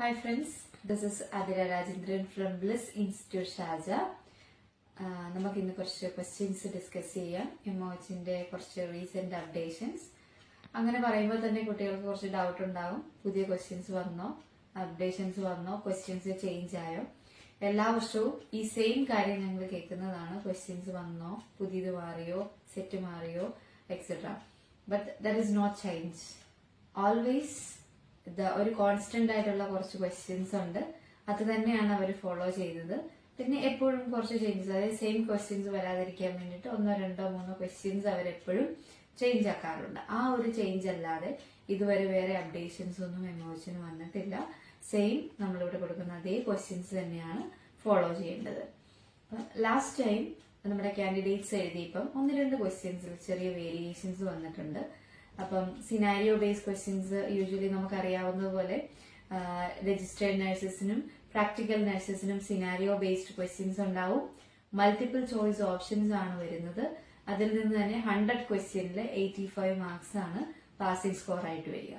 Hi friends, this is Adira Rajendran from Bliss Institute Sharjah. നമുക്ക് ഇന്ന് കുറച്ച് questions discuss ചെയ്യാം. എംഒഎച്ചിന്റെ കുറച്ച് റീസെന്റ് അപ്ഡേഷൻസ്. അങ്ങനെ പറയുമ്പോൾ തന്നെ കുട്ടികൾക്ക് കുറച്ച് ഡൗട്ട് ഉണ്ടാവും. പുതിയ ക്വസ്റ്റ്യൻസ് വന്നോ, അപ്ഡേഷൻസ് വന്നോ, ക്വസ്റ്റ്യൻസ് ചേഞ്ച് ആയോ? എല്ലാ വർഷവും ഈ സെയിം കാര്യം ഞങ്ങൾ കേൾക്കുന്നതാണ്. ക്വസ്റ്റ്യൻസ് വന്നോ, പുതിയത് മാറിയോ, സെറ്റ് മാറിയോ, etcetera. But that is not change. Always ഒരു കോൺസ്റ്റന്റ് ആയിട്ടുള്ള കുറച്ച് ക്വസ്റ്റ്യൻസ് ഉണ്ട്. അത് തന്നെയാണ് അവർ ഫോളോ ചെയ്തത്. പിന്നെ എപ്പോഴും കുറച്ച് ചേഞ്ചസ്, അതായത് സെയിം ക്വസ്റ്റ്യൻസ് വരാതിരിക്കാൻ വേണ്ടിയിട്ട് 1, 2, 3 ക്വസ്റ്റ്യൻസ് അവരെപ്പോഴും ചേഞ്ച് ആക്കാറുണ്ട്. ആ ഒരു ചേഞ്ച് അല്ലാതെ ഇതുവരെ വേറെ അപ്ഡേഷൻസ് ഒന്നും എംഒഎച്ചിന് വന്നിട്ടില്ല. സെയിം നമ്മളിവിടെ കൊടുക്കുന്ന അതേ ക്വസ്റ്റ്യൻസ് തന്നെയാണ് ഫോളോ ചെയ്യേണ്ടത്. ലാസ്റ്റ് ടൈം നമ്മുടെ കാൻഡിഡേറ്റ്സ് എഴുതിയപ്പം 1-2 ക്വസ്റ്റ്യൻസിൽ ചെറിയ വേരിയേഷൻസ് വന്നിട്ടുണ്ട്. അപ്പം സിനാരിയോ ബേസ്ഡ് ക്വസ്റ്റ്യൻസ് യൂഷ്വലി നമുക്കറിയാവുന്നതുപോലെ രജിസ്റ്റേർഡ് നഴ്സസിനും പ്രാക്ടിക്കൽ നഴ്സസിനും സിനാരിയോ ബേസ്ഡ് ക്വസ്റ്റ്യൻസ് ഉണ്ടാവും. മൾട്ടിപ്പിൾ ചോയ്സ് ഓപ്ഷൻസ് ആണ് വരുന്നത്. അതിൽ നിന്ന് തന്നെ 100 ക്വസ്റ്റ്യനിൽ 85 മാർക്സ് ആണ് പാസിംഗ് സ്കോർ ആയിട്ട് വരിക.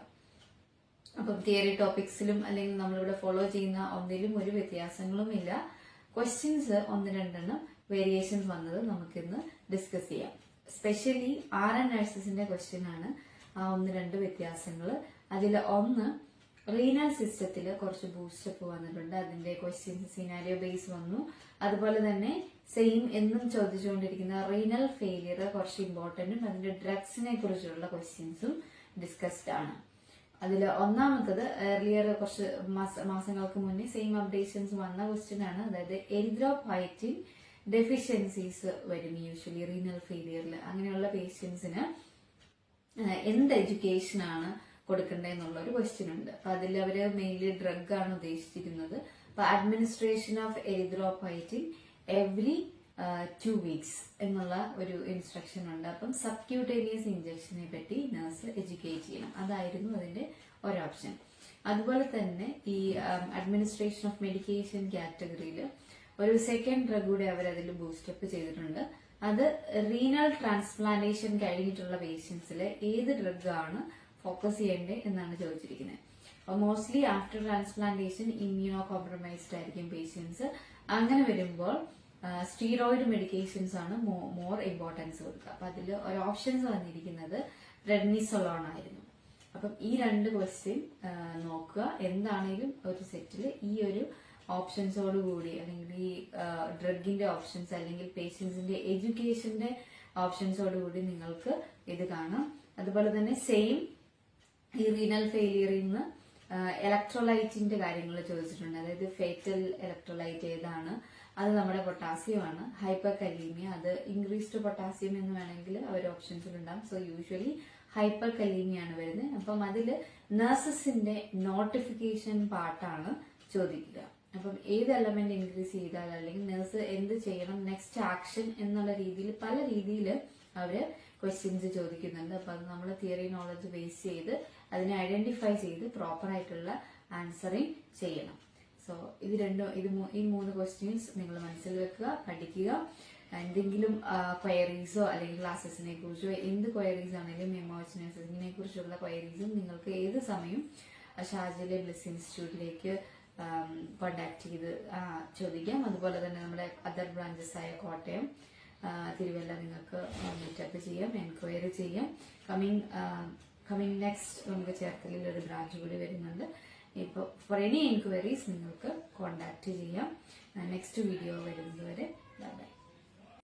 അപ്പം തിയറി ടോപ്പിക്സിലും അല്ലെങ്കിൽ നമ്മളിവിടെ ഫോളോ ചെയ്യുന്ന ഒന്നിലും ഒരു വ്യത്യാസങ്ങളും ഇല്ല. ക്വസ്റ്റ്യൻസ് 1-2 വേരിയേഷൻസ് വന്നത് നമുക്കിന്ന് ഡിസ്കസ് ചെയ്യാം. സ്പെഷ്യലി RN നഴ്സസിന്റെ ക്വസ്റ്റ്യൻ ആണ് ആ 1-2 വ്യത്യാസങ്ങൾ. അതിൽ ഒന്ന്, റീനൽ സിസ്റ്റത്തിൽ കുറച്ച് ബൂസ്റ്റപ്പ് വന്നിട്ടുണ്ട്. അതിന്റെ ക്വസ്റ്റ്യൻസ് സിനാരിയോ ബേസ് വന്നു. അതുപോലെ തന്നെ സെയിം എന്നും ചോദിച്ചുകൊണ്ടിരിക്കുന്ന റീനൽ ഫെയിലിയർ കുറച്ച് ഇമ്പോർട്ടന്റും അതിന്റെ ഡ്രഗ്സിനെ കുറിച്ചുള്ള ക്വസ്റ്റ്യൻസും ഡിസ്കസ്ഡ് ആണ്. അതിൽ ഒന്നാമത്തത് ഏർലിയർ കുറച്ച് മാസങ്ങൾക്ക് മുന്നേ സെയിം അപ്ഡേഷൻസ് വന്ന ക്വസ്റ്റ്യൻ ആണ്. അതായത് എറിത്രോപൊയറ്റിൻ ഡെഫിഷ്യൻസീസ് വരും യൂഷ്വലി റീനൽ ഫെയിലിയറിൽ. അങ്ങനെയുള്ള പേഷ്യൻസിന് എന്ത് എഡ്യൂക്കേഷൻ ആണ് കൊടുക്കേണ്ടതെന്നുള്ള ഒരു ക്വസ്റ്റ്യൻ ഉണ്ട്. അപ്പൊ അതിൽ അവര് മെയിൻലി ഡ്രഗ് ആണ് ഉദ്ദേശിച്ചിരുന്നത്. അപ്പൊ അഡ്മിനിസ്ട്രേഷൻ ഓഫ് എറിത്രോപൊയറ്റിൻ എവറി 2 weeks എന്നുള്ള ഒരു ഇൻസ്ട്രക്ഷൻ ഉണ്ട്. അപ്പം സബ്ക്യൂട്ടേനിയസ് ഇഞ്ചക്ഷനെ പറ്റി നഴ്സ് എഡ്യൂക്കേറ്റ് ചെയ്യണം. അതായിരുന്നു അതിന്റെ ഒരു ഓപ്ഷൻ. അതുപോലെ തന്നെ ഈ അഡ്മിനിസ്ട്രേഷൻ ഓഫ് മെഡിക്കേഷൻ കാറ്റഗറിയിൽ ഒരു സെക്കൻഡ് ഡ്രഗ് കൂടെ അവർ അതിൽ ബൂസ്റ്റപ്പ് ചെയ്തിട്ടുണ്ട്. അത് റീനൽ ട്രാൻസ്പ്ലാന്റേഷൻ കഴിഞ്ഞിട്ടുള്ള പേഷ്യൻസിൽ ഏത് ഡ്രഗ് ആണ് ഫോക്കസ് ചെയ്യേണ്ടത് എന്നാണ് ചോദിച്ചിരിക്കുന്നത്. അപ്പൊ mostly after transplantation immuno compromised ആയിരിക്കും പേഷ്യൻസ്. അങ്ങനെ വരുമ്പോൾ സ്റ്റീറോയിഡ് മെഡിക്കേഷൻസ് ആണ് മോർ ഇമ്പോർട്ടൻസ് കൊടുക്കുക. അപ്പൊ അതിൽ ഒരു ഓപ്ഷൻസ് വന്നിരിക്കുന്നത് റെഡ്നിസോളോൺ ആയിരുന്നു. അപ്പം ഈ 2 ക്വസ്റ്റ്യൻ നോക്കുക. എന്താണെങ്കിലും ഒരു സെറ്റിൽ ഈ ഒരു ഓപ്ഷൻസോട് കൂടി, അല്ലെങ്കിൽ ഈ ഡ്രഗിന്റെ ഓപ്ഷൻസ് അല്ലെങ്കിൽ പേഷ്യൻസിന്റെ എഡ്യൂക്കേഷന്റെ ഓപ്ഷൻസോട് കൂടി നിങ്ങൾക്ക് ഇത് കാണാം. അതുപോലെ തന്നെ സെയിം ഈ റീനൽ ഫെയിലിയറിൽ നിന്ന് ഇലക്ട്രോലൈറ്റിന്റെ കാര്യങ്ങൾ ചോദിച്ചിട്ടുണ്ട്. അതായത് ഫേറ്റൽ ഇലക്ട്രോലൈറ്റ് ഏതാണ്? അത് നമ്മുടെ പൊട്ടാസ്യം ആണ്. ഹൈപ്പർ കലീമിയ, അത് ഇൻക്രീസ്ഡ് പൊട്ടാസ്യം എന്ന് വേണമെങ്കിൽ അവർ ഓപ്ഷൻസിൽ ഉണ്ടാവും. സോ യൂഷ്വലി ഹൈപ്പർ കലീമിയ ആണ് വരുന്നത്. അപ്പം അതിൽ നഴ്സസിന്റെ നോട്ടിഫിക്കേഷൻ പാർട്ടാണ് ചോദിക്കുക. അപ്പം ഏത് എലമെന്റ് ഇൻക്രീസ് ചെയ്താൽ അല്ലെങ്കിൽ നഴ്സ് എന്ത് ചെയ്യണം, നെക്സ്റ്റ് ആക്ഷൻ എന്നുള്ള രീതിയിൽ പല രീതിയിൽ അവര് ക്വസ്റ്റ്യൻസ് ചോദിക്കുന്നുണ്ട്. അപ്പൊ അത് നമ്മൾ തിയറി നോളജ് ബേസ് ചെയ്ത് അതിനെ ഐഡന്റിഫൈ ചെയ്ത് പ്രോപ്പർ ആയിട്ടുള്ള ആൻസറിങ് ചെയ്യണം. സോ ഈ 3 ക്വസ്റ്റ്യൻസ് നിങ്ങൾ മനസ്സിൽ വെക്കുക, പഠിക്കുക. എന്തെങ്കിലും ക്വയറീസോ അല്ലെങ്കിൽ ക്ലാസ്സസിനെ കുറിച്ചോ എന്ത് ക്വയറീസ് ആണെങ്കിലും എംഒഎച്ച് നഴ്സിംഗിനെ കുറിച്ചുള്ള ക്വയറീസും നിങ്ങൾക്ക് ഏത് സമയം ഷാർജയിലെ ബ്ലിസ് ഇൻസ്റ്റിറ്റ്യൂട്ടിലേക്ക് കോണ്ടാക്ട് ചെയ്ത് ചോദിക്കാം. അതുപോലെ തന്നെ നമ്മുടെ അതർ ബ്രാഞ്ചസ് ആയ കോട്ടയം, തിരുവല്ല നിങ്ങൾക്ക് മീറ്റപ്പ് ചെയ്യാം, എൻക്വയറി ചെയ്യാം. കമ്മിങ് നെക്സ്റ്റ് നമുക്ക് ചേർത്തലയിൽ ഒരു ബ്രാഞ്ച് കൂടി വരുന്നുണ്ട്. ഇപ്പോൾ ഫോർ എനി എൻക്വയറീസ് നിങ്ങൾക്ക് കോണ്ടാക്ട് ചെയ്യാം. നെക്സ്റ്റ് വീഡിയോ വരുന്നത് വരെ ബൈ ബൈ.